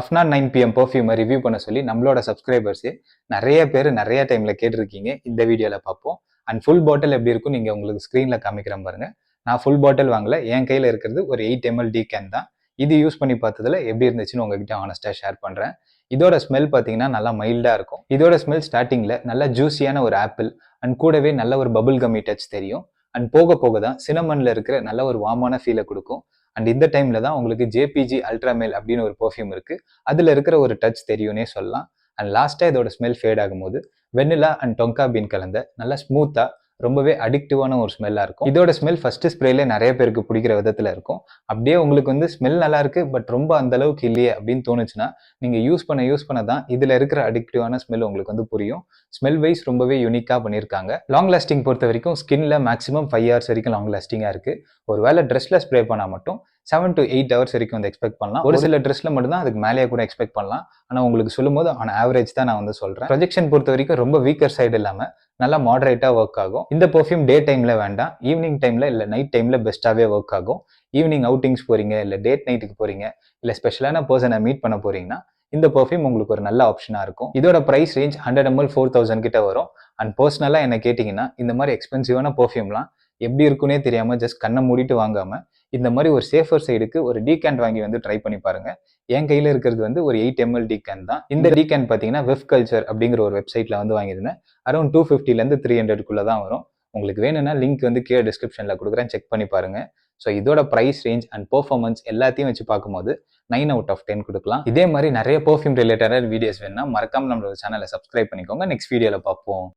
Safna 9 PM பெர்ஃப்யூமை review பண்ண சொல்லி நம்மளோட சப்ஸ்கிரைபர்ஸே நிறைய பேர் நிறைய டைம்ல கேட்டிருக்கீங்க. இந்த வீடியோல பார்ப்போம். அண்ட் ஃபுல் பாட்டில் எப்படி இருக்கும் நீங்க உங்களுக்கு ஸ்க்ரீன்ல காமிக்கிறேன் பாருங்க. நான் ஃபுல் பாட்டில் வாங்கல, என் கையில இருக்கிறது ஒரு 8 ml டீகேன் தான். இது யூஸ் பண்ணி பார்த்ததுல எப்படி இருந்துச்சுன்னு உங்ககிட்ட ஆனஸ்டா ஷேர் பண்றேன். இதோட ஸ்மெல் பார்த்தீங்கன்னா நல்லா மைல்டா இருக்கும். இதோட ஸ்மெல் ஸ்டார்டிங்ல நல்லா ஜூஸியான ஒரு ஆப்பிள் அண்ட் கூடவே நல்ல ஒரு பபிள் கம்மி டச் தெரியும். அண்ட் போக போக தான் சினமன்ல இருக்கிற நல்ல ஒரு வார்மான ஃபீலை கொடுக்கும். அண்ட் இந்த டைம்ல தான் உங்களுக்கு ஜேபிஜி அல்ட்ராமேல் அப்படின்னு ஒரு பெர்ஃப்யூம் இருக்கு, அதுல இருக்கிற ஒரு டச் தெரியும்னே சொல்லலாம். அண்ட் லாஸ்டா இதோட ஸ்மெல் ஃபேட் ஆகும்போது வெனிலா அண்ட் டொங்கா பீன் கலந்த நல்லா ஸ்மூத்தா ரொம்பவே அடிக்டிவான ஒரு ஸ்மெல்லா இருக்கும். இதோட ஸ்மெல் ஃபர்ஸ்ட் ஸ்ப்ரேல நிறைய பேருக்கு பிடிக்கிற விதத்துல இருக்கும். அப்படியே உங்களுக்கு வந்து ஸ்மெல் நல்லா இருக்கு பட் ரொம்ப அந்த அளவுக்கு இல்லையே அப்படின்னு தோணுச்சுன்னா நீங்க யூஸ் பண்ண தான் இதுல இருக்கிற அடிக்டிவான ஸ்மெல் உங்களுக்கு வந்து புரியும். ஸ்மெல் வைஸ் ரொம்பவே யூனிக்கா பண்ணியிருக்காங்க. லாங் லாஸ்டிங் பொறுத்த வரைக்கும் ஸ்கின்ல மேக்ஸிமம் 5 hours வரைக்கும் லாங் லாஸ்டிங்கா இருக்கு. ஒருவேளை ட்ரெஸ்ல ஸ்ப்ரே பண்ணா மட்டும் 7 to 8 hours வரைக்கும் வந்து எக்ஸ்பெக்ட் பண்ணலாம். ஒரு சில ட்ரெஸ்ல மட்டும் தான் அதுக்கு மேலேயே கூட எக்ஸ்பெக்ட் பண்ணலாம். ஆனா உங்களுக்கு சொல்லும் போது ஆன் ஆவரேஜ் தான் நான் வந்து சொல்றேன். ப்ரொஜெக்ஷன் பொறுத்த வரைக்கும் ரொம்ப வீக்கர் சைடு இல்லாம நல்லா மாடரேட்டா ஒர்க் ஆகும். இந்த பெர்ஃப்யூம் டே டைம்ல வேண்டாம், ஈவினிங் டைம்ல இல்ல நைட் டைம்ல பெஸ்ட்டாவே ஒர்க் ஆகும். ஈவினிங் அவுட்டிங்ஸ் போறீங்க, இல்ல டேட் நைட்டுக்கு போறீங்க, இல்ல ஸ்பெஷலான பர்சனை மீட் பண்ண போறீங்கன்னா இந்த பெர்ஃப்யூம் உங்களுக்கு ஒரு நல்ல ஆப்ஷனா இருக்கும். இதோட பிரைஸ் ரேஞ்ச் 100 ml 4000 கிட்ட வரும். அண்ட் பர்சனலா என்ன கேட்டீங்கன்னா இந்த மாதிரி எக்ஸ்பென்சிவான பெர்ஃப்யூம்லாம் எப்படி இருக்குன்னே தெரியாம ஜஸ்ட் கண்ணை மூடிட்டு வாங்காம இந்த மாதிரி ஒரு சேஃபர் சைடுக்கு ஒரு டீகேன் வாங்கி வந்து ட்ரை பண்ணி பாருங்க. என் கையில இருக்கிறது வந்து ஒரு 8 ml டீகேன் தான். இந்த டீகேன் பாத்தீங்கன்னா வெஃப் கல்ச்சர் அப்படிங்கிற ஒரு வெப்சைட்ல வந்து வாங்கியிருந்தேன். அரௌண்ட் 250 இருந்து 300 தான் வரும். உங்களுக்கு வேணும்னா லிங்க் வந்து கீழே டிஸ்கிரிப்ஷன்ல கொடுக்குறேன், செக் பண்ணி பாருங்க. ஸோ இதோட பிரைஸ் ரேஞ்ச் அண்ட் பெர்ஃபார்மன்ஸ் எல்லாத்தையும் வச்சு பார்க்கும்போது 9 out of 10 கொடுக்கலாம். இதே மாதிரி நிறைய பெர்ஃப்யூம் ரிலேட்டடான வீடியோஸ் வேணும்னா மறக்காம நம்மளோட சேனலை சப்ஸ்கிரைப் பண்ணிக்கோங்க. நெக்ஸ்ட் வீடியோல பார்ப்போம்.